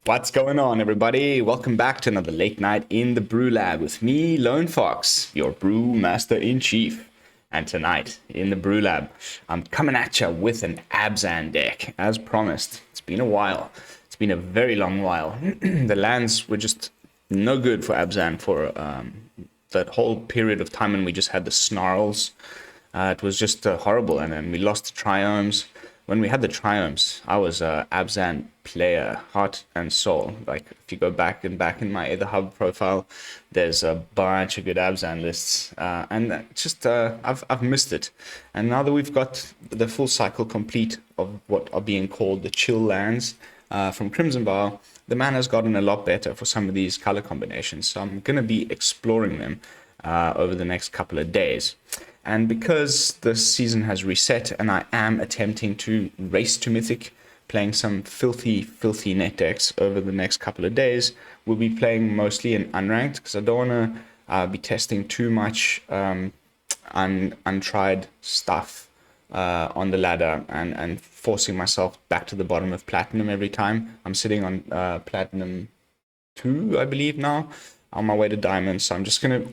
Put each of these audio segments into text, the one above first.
What's going on, everybody? Welcome back to another late night in the BrewLab with me, Lone Fox, your brew master in chief. And tonight in the BrewLab, I'm coming at you with an Abzan deck, as promised. It's been a while. It's been a very long while. The lands were just no good for Abzan for that whole period of time when we just had the snarls. It was just horrible, and then we lost the triomes. When we had the triomes, I was a Abzan player, heart and soul. Like, if you go back in my Ether Hub profile, there's a bunch of good Abzan lists, and just I've missed it. And now that we've got the full cycle complete of what are being called the chill lands from Crimson Vow, the mana's gotten a lot better for some of these color combinations. So I'm going to be exploring them over the next couple of days. And because this season has reset and I am attempting to race to Mythic, playing some filthy net decks over the next couple of days, we'll be playing mostly in unranked because I don't want to be testing too much untried stuff on the ladder and forcing myself back to the bottom of Platinum every time. I'm sitting on Platinum 2, I believe now, on my way to Diamond, so I'm just going to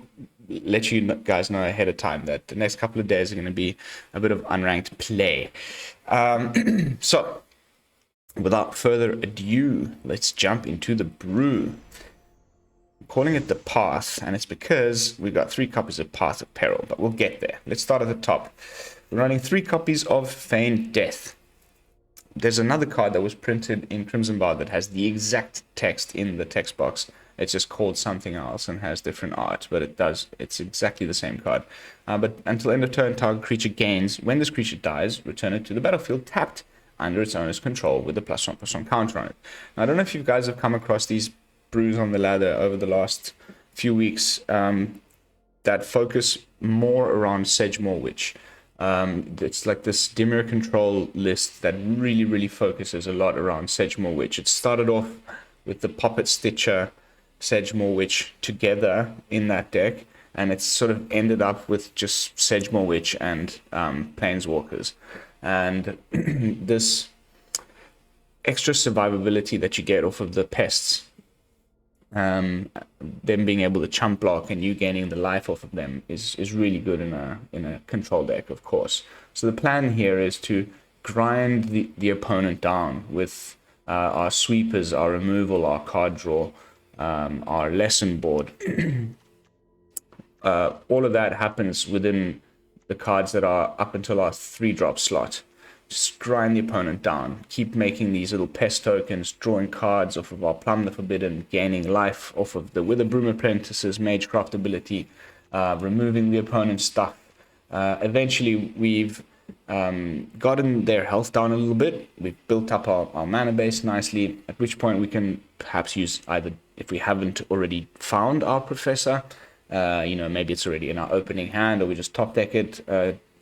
let you guys know ahead of time that the next couple of days are going to be a bit of unranked play. So, without further ado, let's jump into the brew. I'm calling it the Path, and it's because we've got 3 copies of Path of Peril, but we'll get there. Let's start at the top. We're running 3 copies of Feign Death. There's another card that was printed in Crimson Vow that has the exact text in the text box. It's just called something else and has different art, but it's exactly the same card. But until end of turn, target creature gains. When this creature dies, return it to the battlefield tapped under its owner's control with a +1/+1 counter on it. Now, I don't know if you guys have come across these brews on the ladder over the last few weeks that focus more around Sedgemoor Witch. It's like this Dimir control list that really focuses a lot around Sedgemoor Witch. It started off with the Puppet Stitcher Sedgemoor Witch together in that deck, and it's sort of ended up with just Sedgemoor Witch and Planeswalkers. And this extra survivability that you get off of the pests, them being able to chump block and you gaining the life off of them is really good in a control deck, of course. So the plan here is to grind the opponent down with our sweepers, our removal, our card draw, our lesson board. All of that happens within the cards that are up until our 3-drop slot. Just grind the opponent down. Keep making these little pest tokens, drawing cards off of our Plumb the Forbidden, gaining life off of the Witherbloom Apprentice's Magecraft ability, removing the opponent's stuff. Eventually, we've gotten their health down a little bit. We've built up our mana base nicely, at which point we can perhaps use either, if we haven't already found our Professor, maybe it's already in our opening hand, or we just top deck it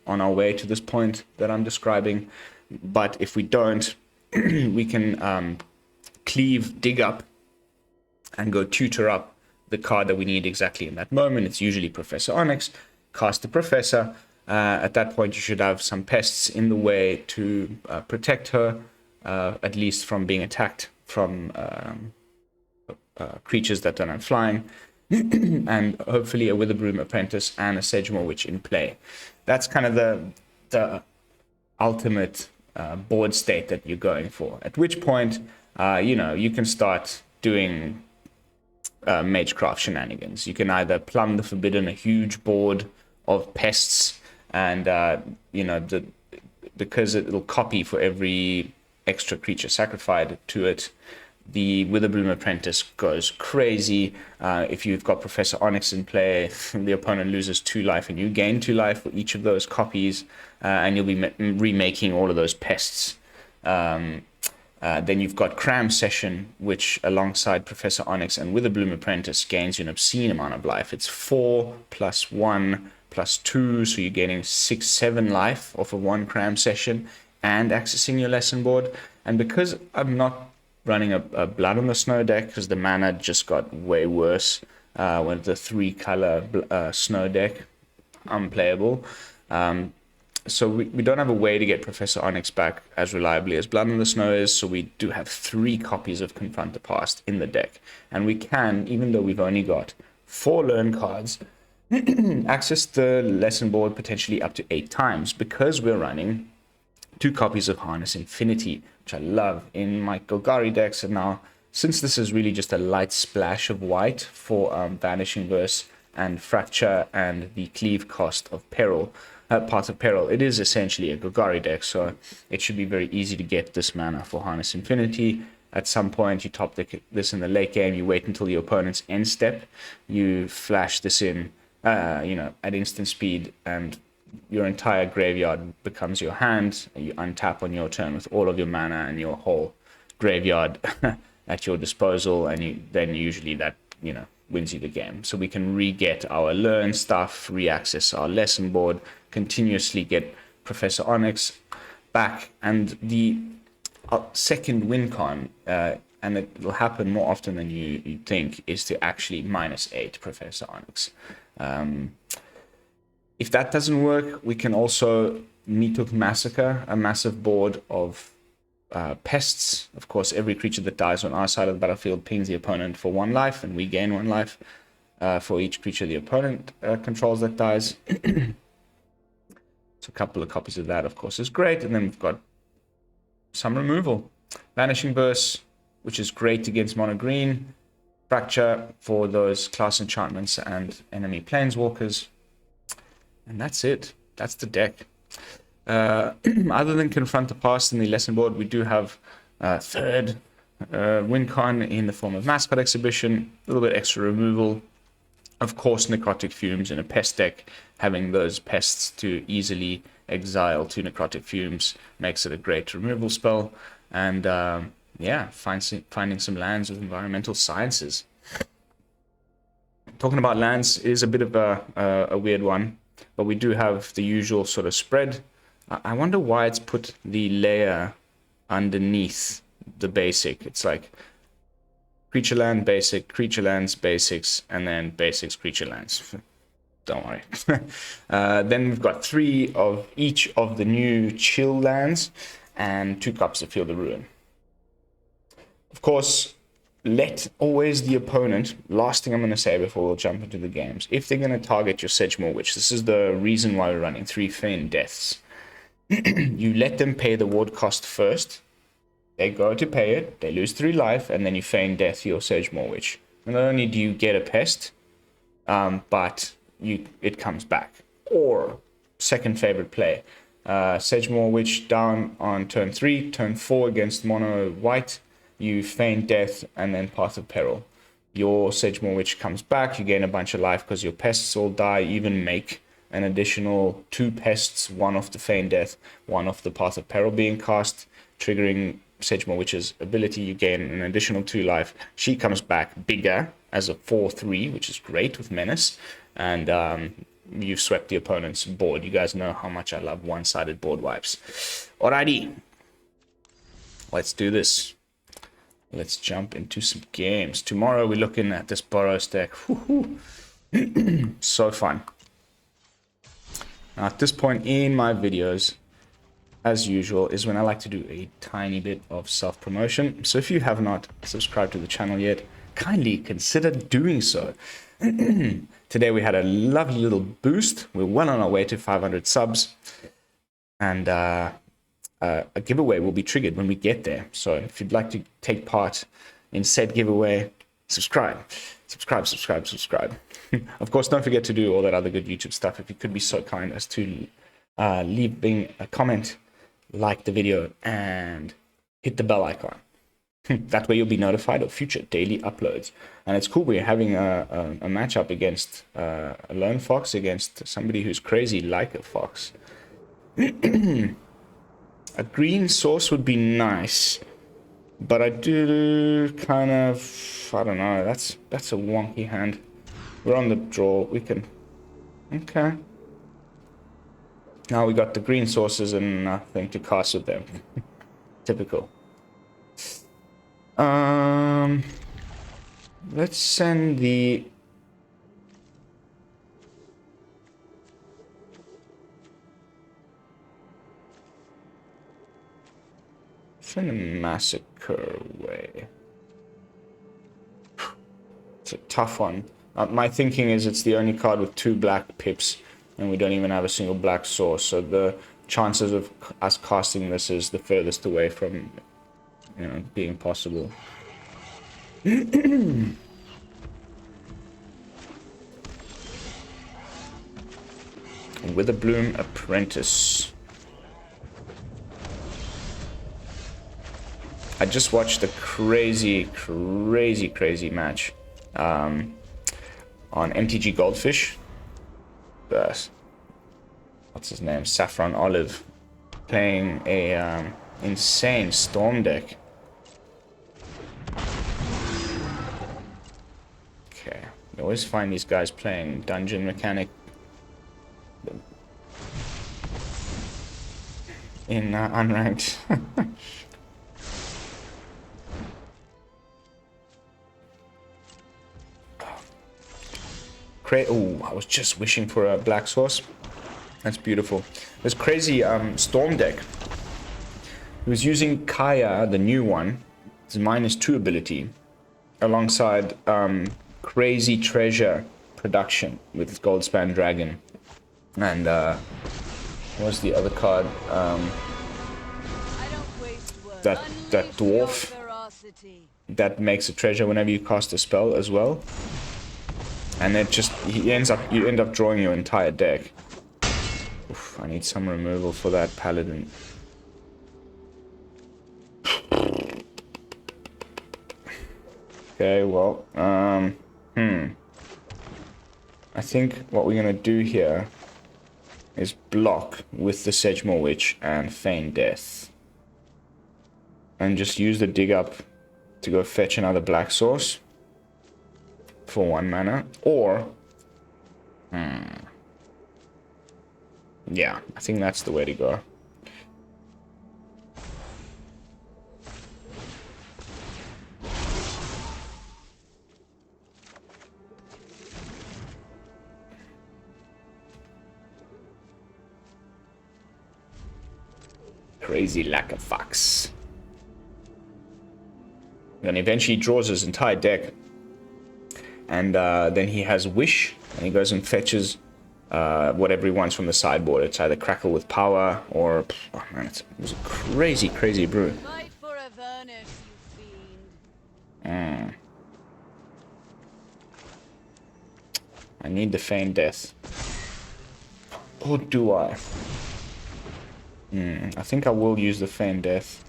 on our way to this point that I'm describing. But if we don't, we can cleave, dig up, and go tutor up the card that we need exactly in that moment. It's usually Professor Onyx. Cast the Professor. At that point, you should have some pests in the way to protect her, at least from being attacked from creatures that don't have flying, and hopefully a Witherbloom Apprentice and a Sedgemoor Witch in play. That's kind of the ultimate board state that you're going for. At which point, you can start doing Magecraft shenanigans. You can either Plumb the Forbidden, a huge board of pests, and because it'll copy for every extra creature sacrificed to it, the Witherbloom Apprentice goes crazy. If you've got Professor Onyx in play, the opponent loses 2 life and you gain 2 life for each of those copies, and you'll be remaking all of those pests. Then you've got Cram Session, which alongside Professor Onyx and Witherbloom Apprentice gains you an obscene amount of life. It's 4 + 1 + 2, so you're getting 6-7 life off of 1 Cram Session and accessing your lesson board. And because I'm not running a Blood on the Snow deck, because the mana just got way worse with the 3-color snow deck, unplayable. So we don't have a way to get Professor Onyx back as reliably as Blood on the Snow is, so we do have 3 copies of Confront the Past in the deck. And we can, even though we've only got 4 learn cards, access the lesson board potentially up to 8 times, because we're running 2 copies of Harness Infinity, which I love in my Golgari decks. And now, since this is really just a light splash of white for Vanishing Verse and Fracture and the cleave cost of Peril, Path of Peril, it is essentially a Golgari deck, so it should be very easy to get this mana for Harness Infinity. At some point, you top this in the late game, you wait until your opponent's end step, you flash this in, at instant speed, and your entire graveyard becomes your hand, and you untap on your turn with all of your mana and your whole graveyard at your disposal, and then usually that, wins you the game. So we can re-get our learn stuff, re-access our lesson board, continuously get Professor Onyx back, and the second win con, and it will happen more often than you think, is to actually -8 Professor Onyx. If that doesn't work, we can also meet with Massacre, a massive board of pests. Of course, every creature that dies on our side of the battlefield pings the opponent for 1 life, and we gain 1 life for each creature the opponent controls that dies. So a couple of copies of that, of course, is great. And then we've got some removal. Vanishing Verse, which is great against mono green. Fracture for those class enchantments and enemy planeswalkers. And that's it. That's the deck. Other than Confront the Past in the lesson board, we do have third win con in the form of Mascot Exhibition, a little bit extra removal. Of course, Necrotic Fumes in a pest deck, having those pests to easily exile 2 Necrotic Fumes makes it a great removal spell. And finding some lands with environmental sciences. Talking about lands is a bit of a weird one, but we do have the usual sort of spread. I wonder why it's put the Lair underneath the basic. It's like creature land, basic, creature lands, basics, and then basics, creature lands. Don't worry. Then we've got 3 of each of the new chill lands and 2 copies of Field of Ruin. Of course, let always the opponent, last thing I'm going to say before we'll jump into the games, if they're going to target your Sedgemoor Witch, this is the reason why we're running 3 Feign Deaths. You let them pay the ward cost first. They go to pay it, they lose 3 life, and then you Feign Death your Sedgemoor Witch. And not only do you get a pest, but it comes back. Or, second favorite play, Sedgemoor Witch down on turn 3, turn 4 against mono white, you Feign Death, and then Path of Peril. Your Sedgemoor Witch comes back, you gain a bunch of life because your pests all die, even make an additional 2 pests, 1 off the Feign Death, 1 off the Path of Peril being cast, triggering Sedgemoor Witch's ability. You gain an additional 2 life. She comes back bigger as a 4/3, which is great with Menace, and you've swept the opponent's board. You guys know how much I love one-sided board wipes. Alrighty, let's do this. Let's jump into some games. Tomorrow we're looking at this Boros deck. So fun. Now at this point in my videos, as usual, is when I like to do a tiny bit of self-promotion. So if you have not subscribed to the channel yet, kindly consider doing so. Today we had a lovely little boost. We're well on our way to 500 subs. And a giveaway will be triggered when we get there. So if you'd like to take part in said giveaway, subscribe. Of course, don't forget to do all that other good YouTube stuff. If you could be so kind as to leaving a comment, like the video, and hit the bell icon. That way you'll be notified of future daily uploads. And it's cool, we're having a matchup against a lone fox against somebody who's crazy like a fox. A green source would be nice, but I do kind of, I don't know, that's a wonky hand. We're on the draw, we can, okay. Now we got the green sources and nothing to cast with them. Typical. Let's send the... playing the Massacre way. It's a tough one. My thinking is it's the only card with 2 black pips, and we don't even have a single black source, so the chances of us casting this is the furthest away from, you know, being possible. Witherbloom Apprentice. I just watched a crazy match on MTG Goldfish. What's his name? Saffron Olive, playing a insane storm deck. Okay, you always find these guys playing dungeon mechanic in unranked. Oh, I was just wishing for a black source. That's beautiful. This crazy storm deck. He was using Kaya, the new one, it's a -2 ability, alongside crazy treasure production with Goldspan Dragon. And what's the other card? That dwarf that makes a treasure whenever you cast a spell as well. And it just, you end up drawing your entire deck. Oof, I need some removal for that paladin. Okay, well, I think what we're gonna do here is block with the Sedgemoor Witch and Feign Death. And just use the dig up to go fetch another black source for 1 mana, or yeah, I think that's the way to go. Crazy lack of fox. Then eventually he draws his entire deck. And then he has Wish, and he goes and fetches whatever he wants from the sideboard. It's either Crackle with Power, or... Oh man, it was a crazy brew. Fight for a Avernus, you fiend. I need the Feign Death. Or do I? I think I will use the Feign Death.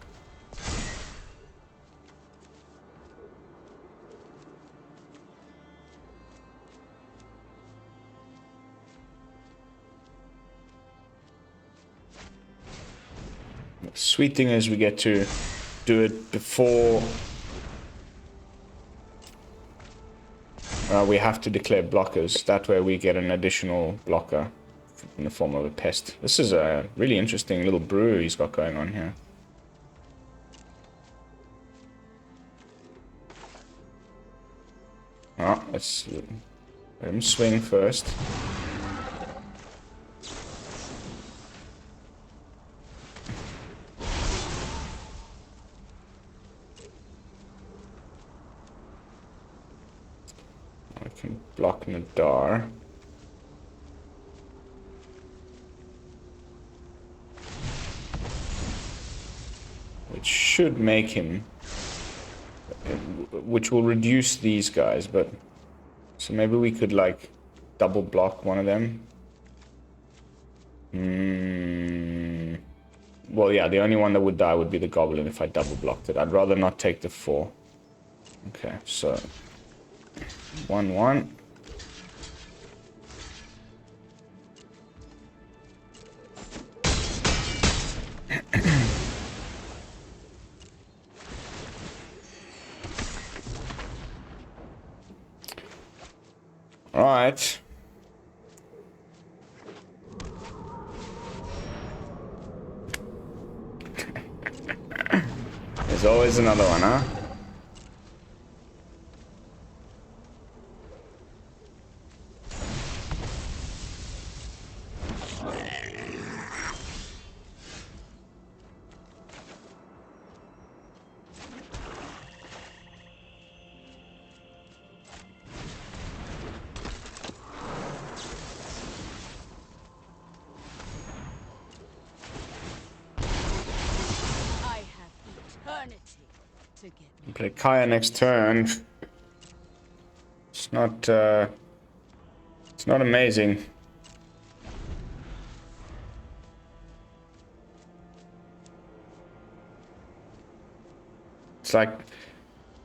Sweet thing is we get to do it before we have to declare blockers. That way we get an additional blocker in the form of a pest. This is a really interesting little brew he's got going on here. Oh, let's let him swing first. I can block Nadar. Which should make him, which will reduce these guys, but so maybe we could like double block one of them. Well, yeah, the only one that would die would be the goblin if I double blocked it. I'd rather not take the 4. Okay, so 1/1. All right. There's always another one, huh? to get me. Play Kaya next turn. It's not amazing. It's like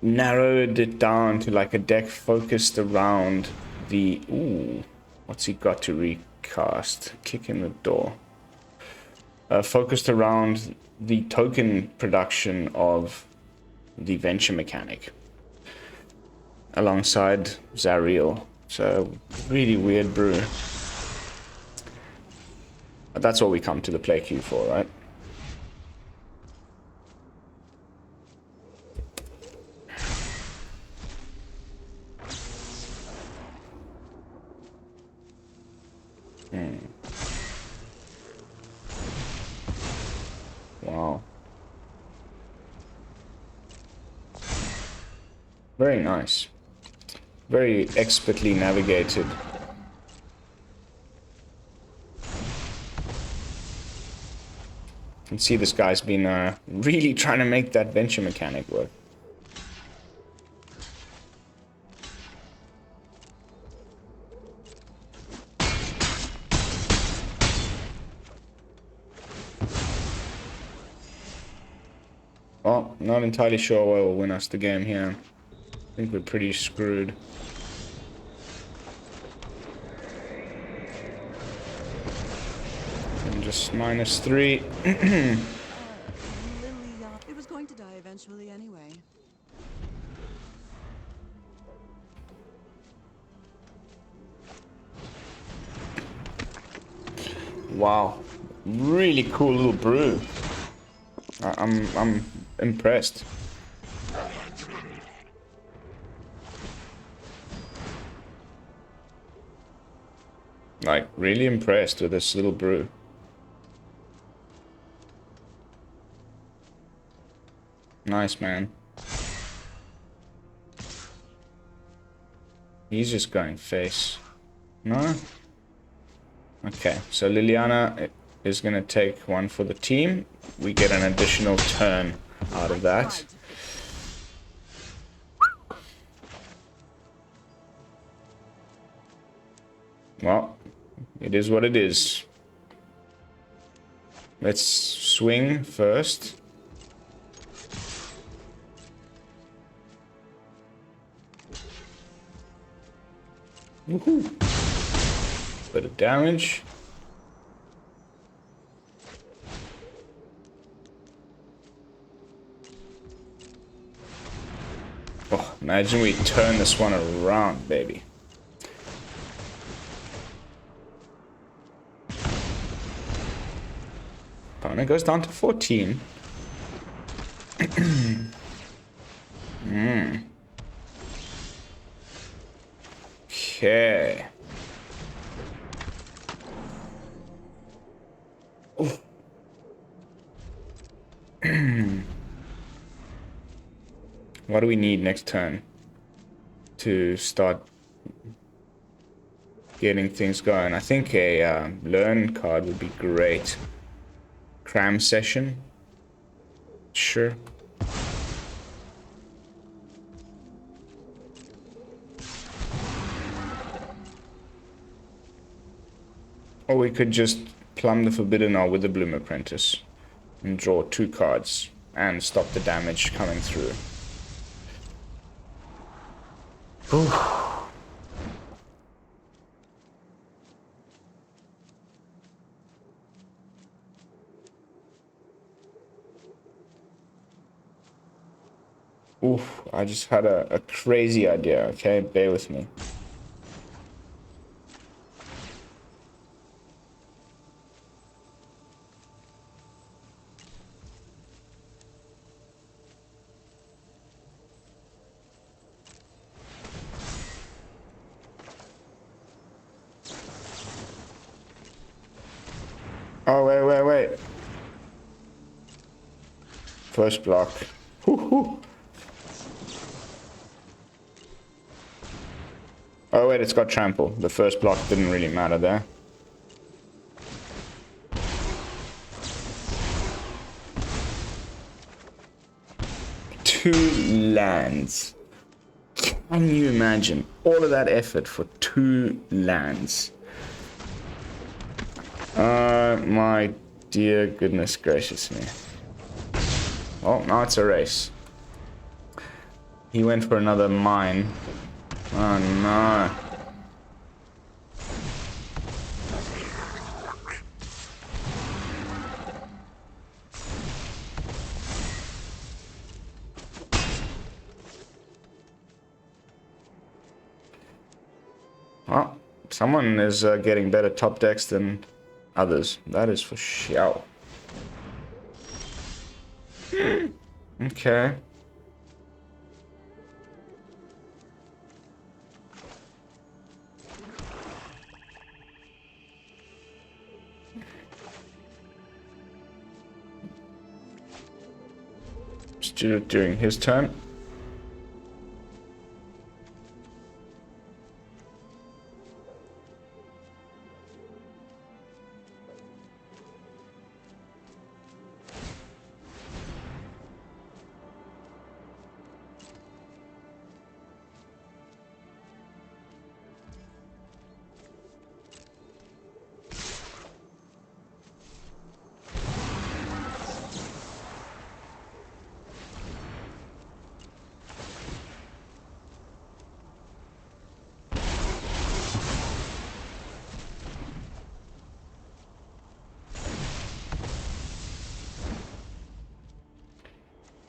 narrowed it down to like a deck focused around the... Ooh, what's he got to recast? Kick in the door. Focused around the token production of the venture mechanic alongside Zariel. So really weird brew. But that's what we come to the play queue for, right? Wow. Very nice. Very expertly navigated. You can see this guy's been really trying to make that venture mechanic work. Well, not entirely sure what will win us the game here. I think we're pretty screwed. And just -3. Lily, it was going to die eventually anyway. Wow, really cool little brew. I'm impressed. Like, really impressed with this little brew. Nice, man. He's just going face. No? Okay, so Liliana is going to take one for the team. We get an additional turn out of that. Well, it is what it is. Let's swing first. Woohoo! Bit of damage. Oh, imagine we turn this one around, baby. Opponent goes down to 14. Okay. What do we need next turn to start getting things going? I think a learn card would be great. Cram Session. Sure. Or we could just Plumb the Forbidden or Witherbloom Apprentice and draw 2 cards and stop the damage coming through. Oof. Oof, I just had a crazy idea, okay? Bear with me. Oh, wait. First block. Woohoo. Oh, wait, it's got trample. The first block didn't really matter there. 2 lands. Can you imagine all of that effort for 2 lands? My dear goodness gracious me. Oh, now it's a race. He went for another mine. Oh no. Well, someone is getting better top decks than others. That is for sure. Okay. Just do it during his turn.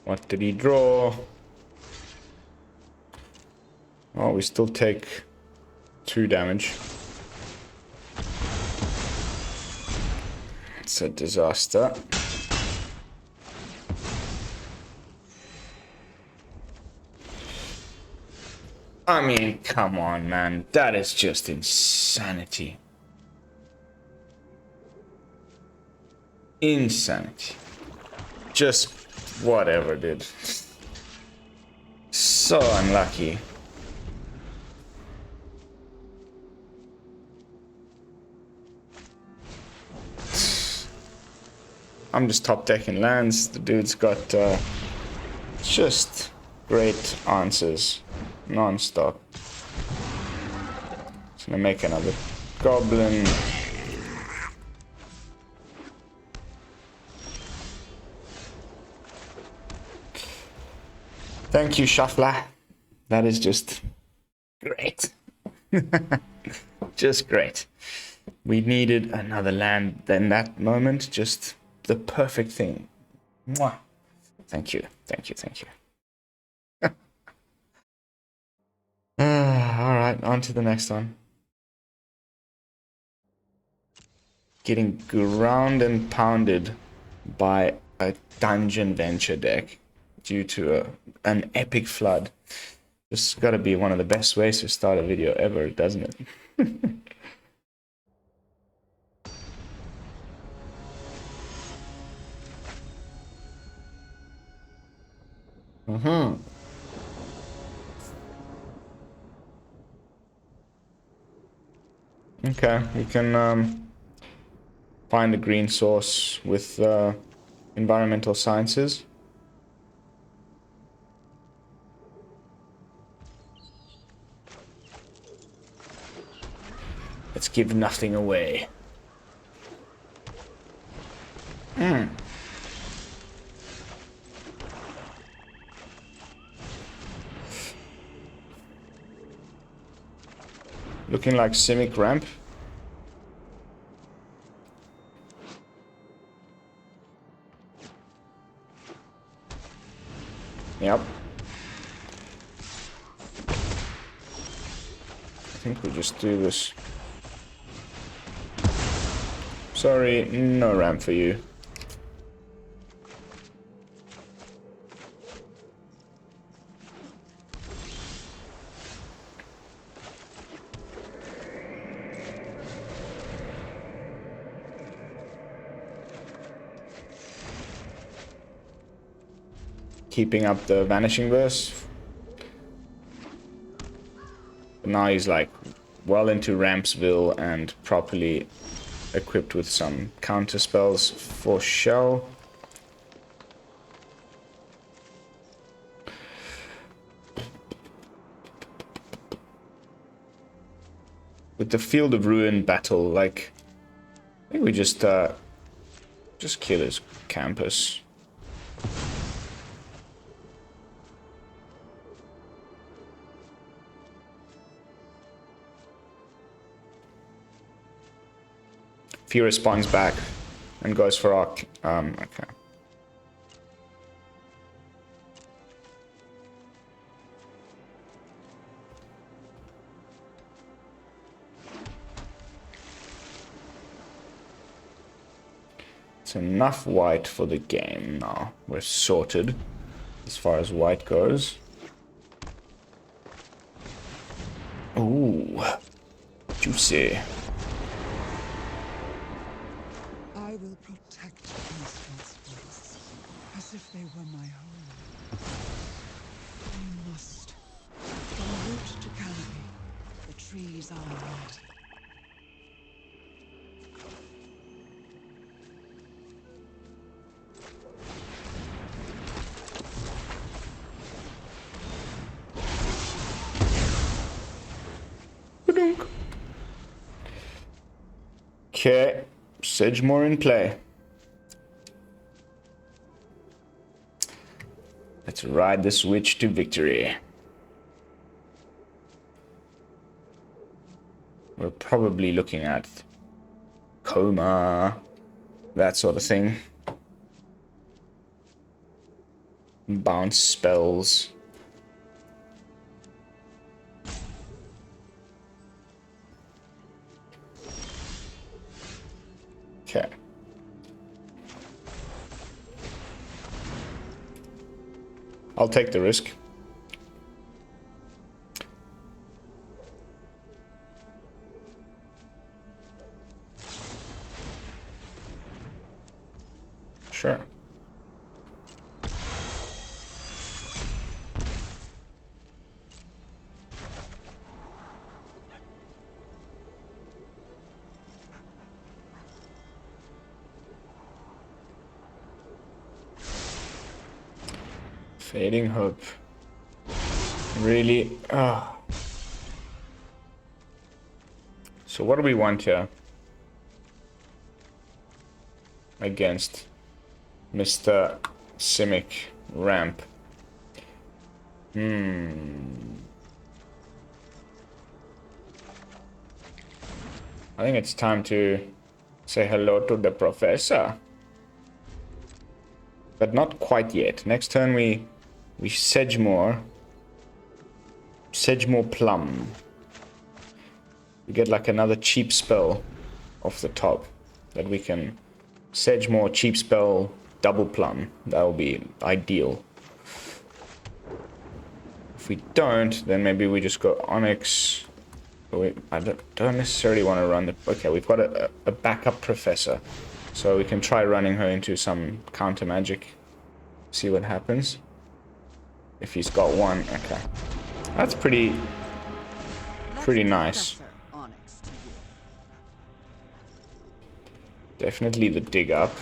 What did he draw? Oh, we still take 2 damage. It's a disaster. I mean, come on, man. That is just insanity. Insanity. Just whatever, dude. So unlucky. I'm just top decking lands. The dude's got just great answers non-stop. Just gonna make another goblin. Thank you, Shuffler. That is just great. Just great. We needed another land in that moment. Just the perfect thing. Mwah. Thank you. Thank you. Thank you. Alright, on to the next one. Getting ground and pounded by a dungeon venture deck due to an epic flood. This has got to be one of the best ways to start a video ever, doesn't it? Okay, we can find a green source with environmental sciences. Let's give nothing away. Looking like Simic ramp. Yep. I think we'll just do this. Sorry, no ramp for you. Keeping up the Vanishing Verse. But now he's like well into Rampsville and properly equipped with some counter spells for show. with the Field of Ruin battle, like, I think we just kill his campus. If he responds back and goes for our, okay. It's enough white for the game now. We're sorted as far as white goes. Ooh, juicy. I will protect these forests as if they were my home. We must. From root to canopy, the trees are mine. Okay, Sedgemoor in play. Let's ride this witch to victory. We're probably looking at coma, that sort of thing. Bounce spells. Okay. I'll take the risk. Sure. Fading hope. Really? Ah. So what do we want here? Against Mr. Simic Ramp. I think it's time to say hello to the Professor. But not quite yet. Next turn we Sedgemoor Plumb. We get like another cheap spell off the top that we can Sedgemoor cheap spell double Plumb. That will be ideal. If we don't, then maybe we just go Onyx. But I don't necessarily want to run the... Okay, we've got a backup Professor. So we can try running her into some counter magic. See what happens. If he's got one, okay. That's pretty nice. Definitely the dig up.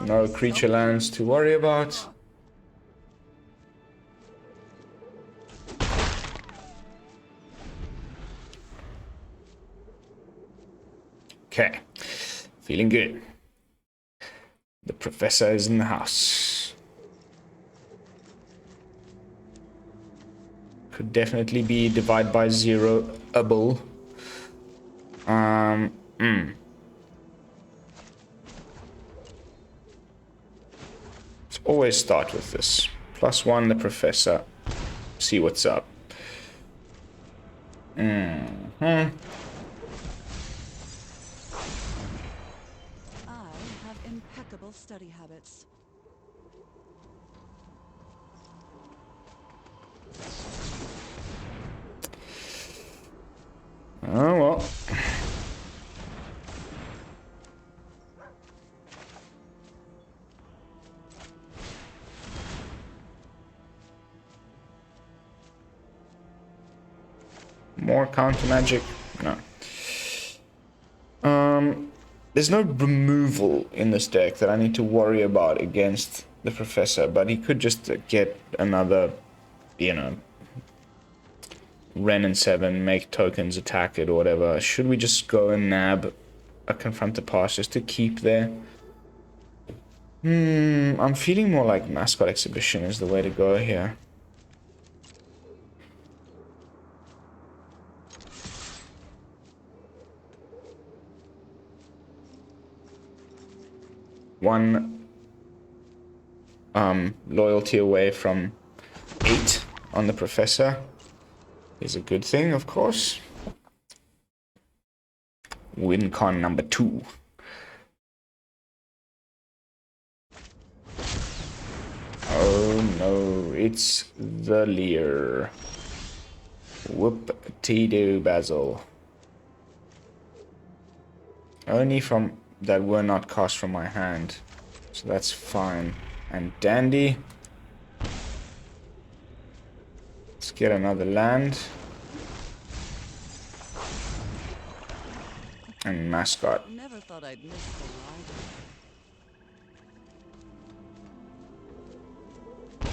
No creature lands to worry about. Okay, feeling good. The Professor is in the house. Could definitely be divide by zero-able. Let's always start with this. +1 the Professor. See what's up. Study habits. Oh well. More counter magic? No. There's no removal in this deck that I need to worry about against the Professor, but he could just get another, you know, Ren and 7, make tokens attack it or whatever. Should we just go and nab a Confront the Past just to keep there? I'm feeling more like Mascot Exhibition is the way to go here. One loyalty away from 8 on the Professor is a good thing, of course. Win con number 2. Oh no, it's the Lair. Whoop-tee-doo, Basil. Only from that were not cast from my hand, so that's fine. And Dandy. Let's get another land. And Mascot. Never thought I'd miss the ride.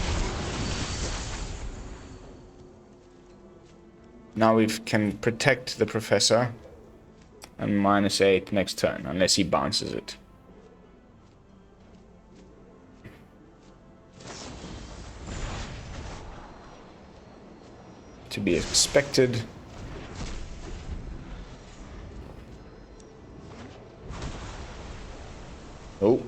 Now we can protect the Professor. And -8 next turn, unless he bounces it. To be expected. Oh.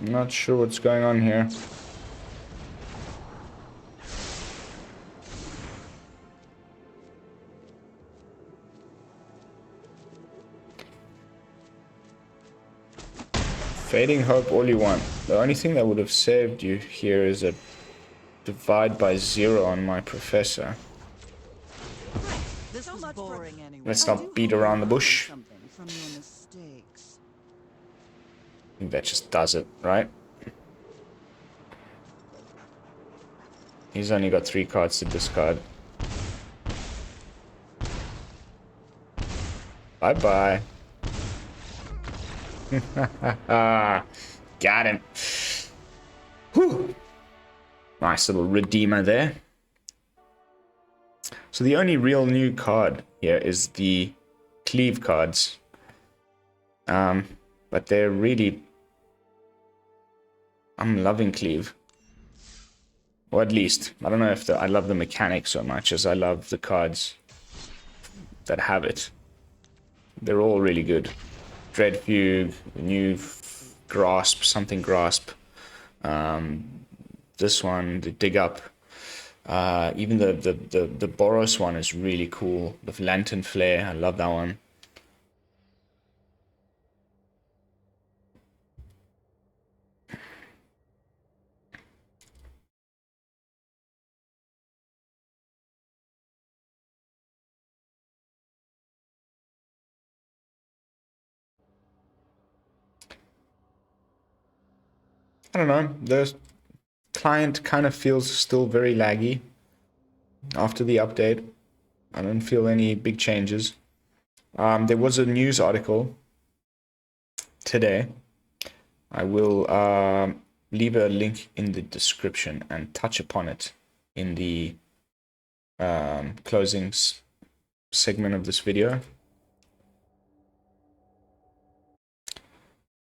I'm not sure what's going on here. Fading Hope all you want. The only thing that would have saved you here is a divide by 0 on my Professor. This was boring anyway. Let's not beat around the bush. Something from your mistakes. I think that just does it, right? He's only got 3 cards to discard. Bye-bye. Got him. Whew. Nice little redeemer there. So the only real new card here is the Cleave cards. But they're really... I'm loving Cleave. Or at least, I don't know if I love the mechanic so much as I love the cards that have it. They're all really good. Dread Fugue, the new Grasp, something Grasp. This one, the Dig Up. Even the Boros one is really cool. The Lantern Flare, I love that one. I don't know, the client kind of feels still very laggy after the update. I don't feel any big changes. There was a news article today. I will leave a link in the description and touch upon it in the closing segment of this video.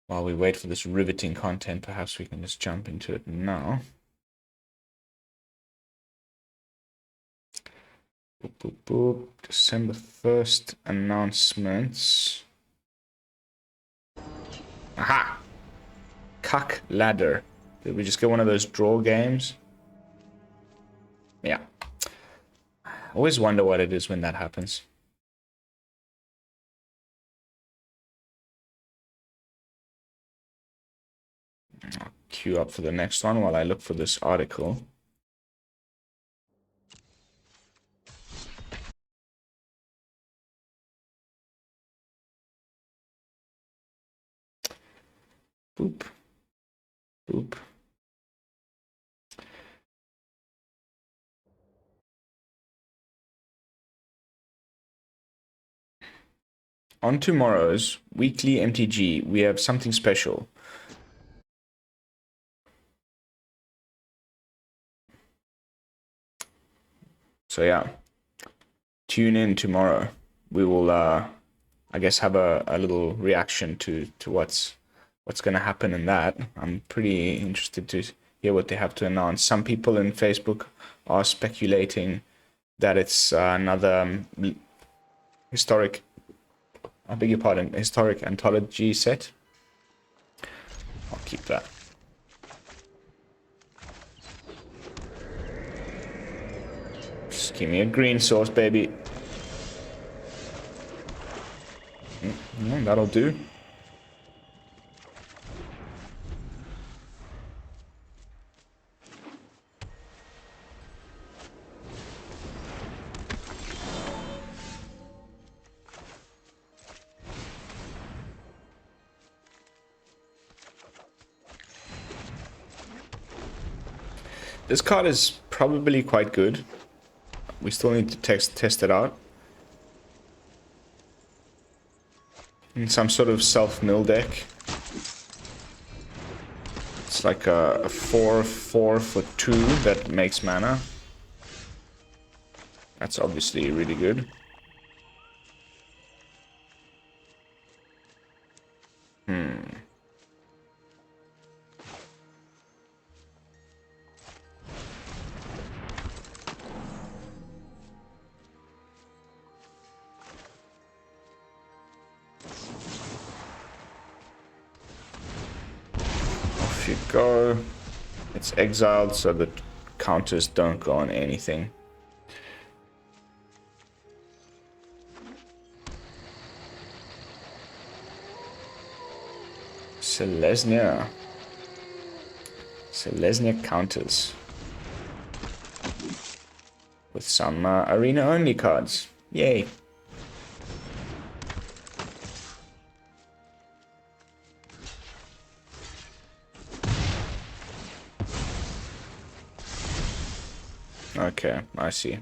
While we wait for this riveting content, perhaps we can just jump into it now. Boop, boop, boop. December 1st announcements. Aha! Cuck Ladder. Did we just get one of those draw games? Yeah. I always wonder what it is when that happens. I'll queue up for the next one while I look for this article. Boop. Boop. On tomorrow's weekly MTG, we have something special. So yeah, tune in tomorrow. We will, I guess, have a little reaction to what's going to happen in that. I'm pretty interested to hear what they have to announce. Some people in Facebook are speculating that it's another historic, I beg your pardon, historic anthology set. I'll keep that. Just give me a green source, baby. That'll do. This card is probably quite good. We still need to test it out. In some sort of self-mill deck. It's like a 4/4 for 2 that makes mana. That's obviously really good. Off you go. It's exiled so that counters don't go on anything. Selesnya. Selesnya counters. With some arena-only cards. Yay. Okay, I see.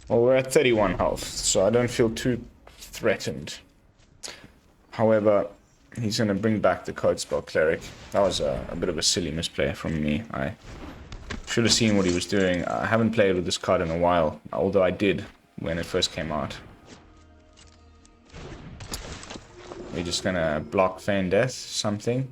Well, we're at 31 health, so I don't feel too threatened. However, he's going to bring back the code spell Cleric. That was a bit of a silly misplay from me. I should have seen what he was doing. I haven't played with this card in a while, although I did when it first came out. We're just going to block Feign Death, something.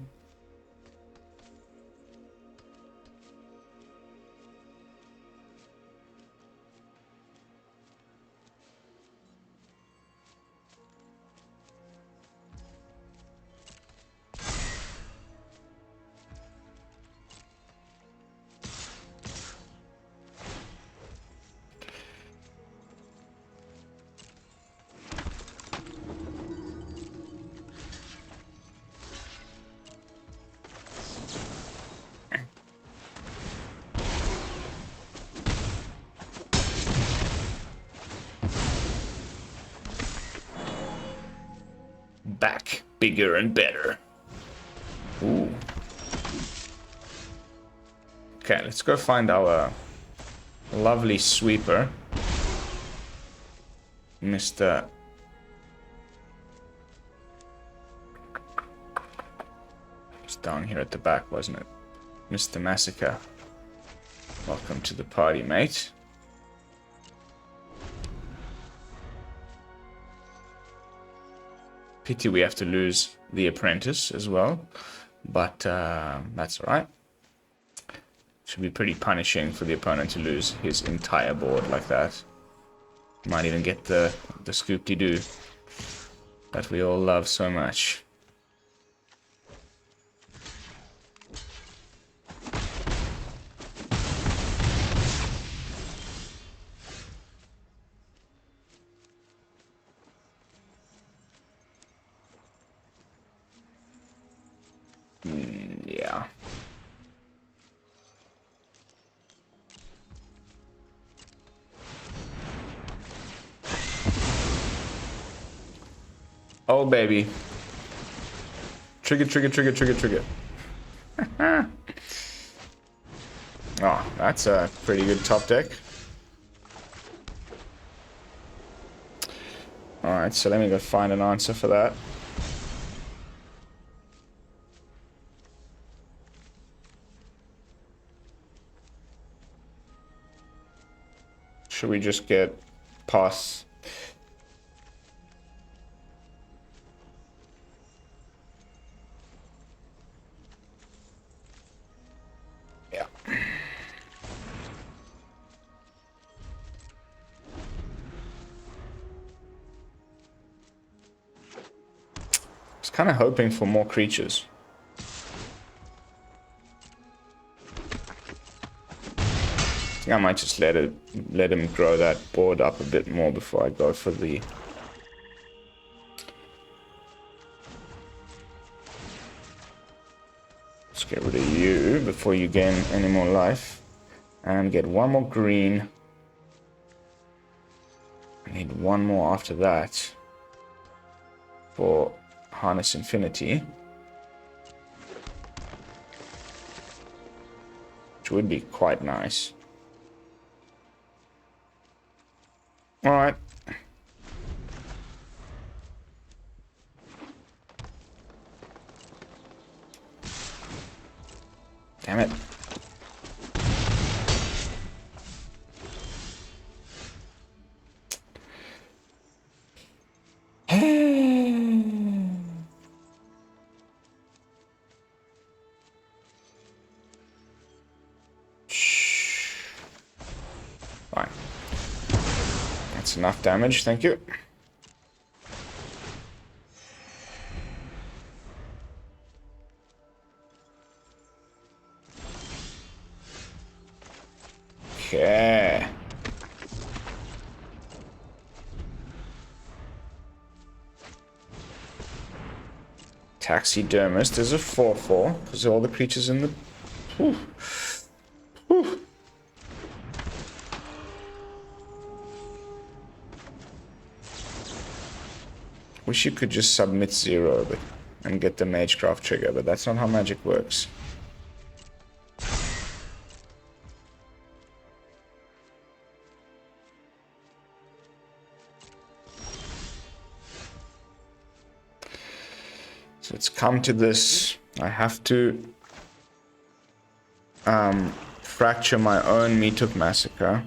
Back bigger and better. Ooh. Okay, let's go find our lovely sweeper. Mr. It's down here at the back, wasn't it? Mr. Massacre. Welcome to the party, mate. Pity we have to lose the Apprentice as well, but that's alright. Should be pretty punishing for the opponent to lose his entire board like that. Might even get the scoop-de-doo that we all love so much. Oh, baby. Trigger, trigger, trigger, trigger, trigger. Oh, that's a pretty good top deck. Alright, so let me go find an answer for that. Should we just get pass? Yeah. I was kind of hoping for more creatures. I think I might just let him grow that board up a bit more before I go for the... Let's get rid of you before you gain any more life. And get one more green. I need one more after that. For Harness Infinity. Which would be quite nice. Alright. Damn it. Fine. That's enough damage, thank you. Okay. Taxidermist is a 4/4 because all the creatures in the... Whew. Whew. Wish you could just submit 0 and get the Magecraft trigger, but that's not how magic works. So it's come to this. I have to fracture my own Meatuk Massacre.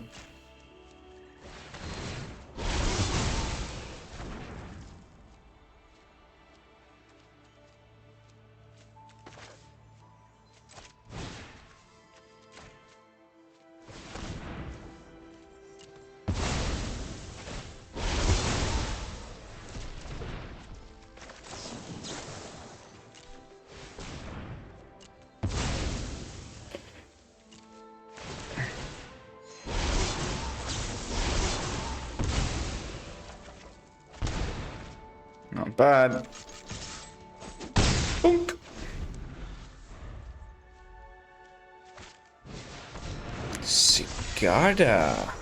Not bad. Boink. Sigarda.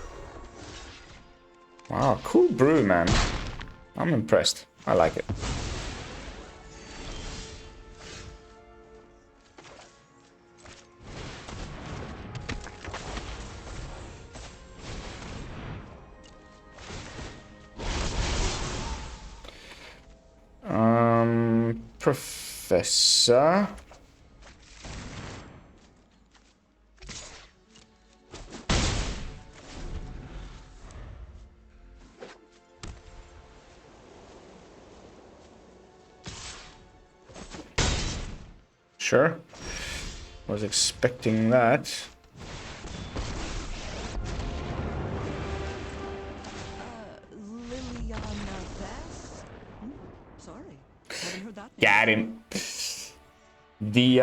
Wow, cool brew, man. I'm impressed. I like it. Professor. Sure. Was expecting that. Got him. The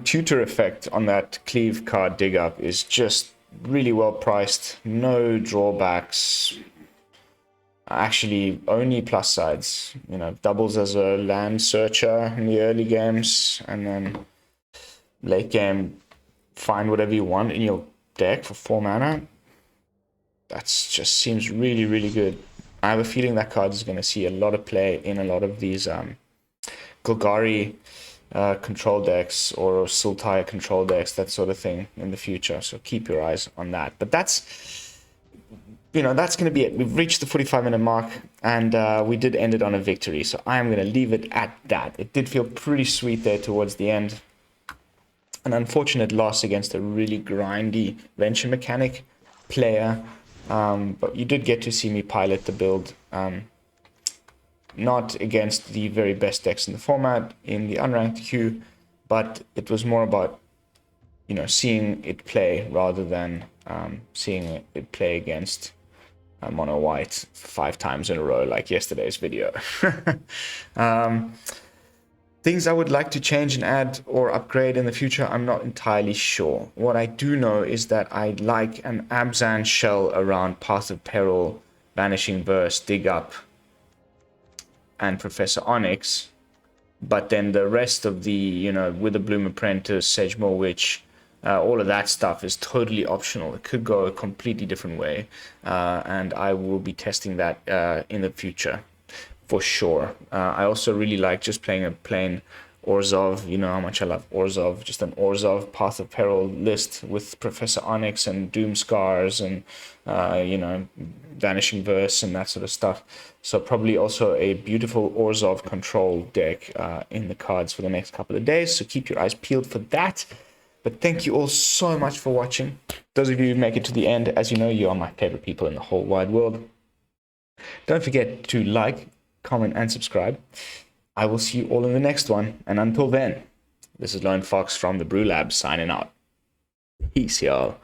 tutor effect on that cleave card dig up is just really well priced. No drawbacks. Actually, only plus sides. You know, doubles as a land searcher in the early games, and then late game, find whatever you want in your deck for 4 mana. That's just seems really, really good. I have a feeling that card is going to see a lot of play in a lot of these Golgari control decks or Sultai control decks, that sort of thing in the future. So keep your eyes on that. But that's, that's going to be it. We've reached the 45-minute mark, and we did end it on a victory. So I'm going to leave it at that. It did feel pretty sweet there towards the end. An unfortunate loss against a really grindy venture mechanic player. But you did get to see me pilot the build. Not against the very best decks in the format in the unranked queue, but it was more about, seeing it play rather than seeing it play against mono white 5 times in a row like yesterday's video. Things I would like to change and add or upgrade in the future, I'm not entirely sure. What I do know is that I'd like an Abzan shell around Path of Peril, Vanishing Verse, Dig Up, and Professor Onyx, but then the rest of the, Witherbloom Apprentice, Sedgemoor Witch, all of that stuff is totally optional. It could go a completely different way, and I will be testing that in the future for sure. I also really like just playing a plain Orzhov. You know how much I love Orzhov. Just an Orzhov Path of Peril list with Professor Onyx and Doom Scars and, Vanishing Verse and that sort of stuff. So probably also a beautiful Orzhov control deck in the cards for the next couple of days. So keep your eyes peeled for that. But thank you all so much for watching. Those of you who make it to the end, as you know, you are my favorite people in the whole wide world. Don't forget to like, comment, and subscribe. I will see you all in the next one. And until then, this is Lone Fox from the BrewLab signing out. Peace, y'all.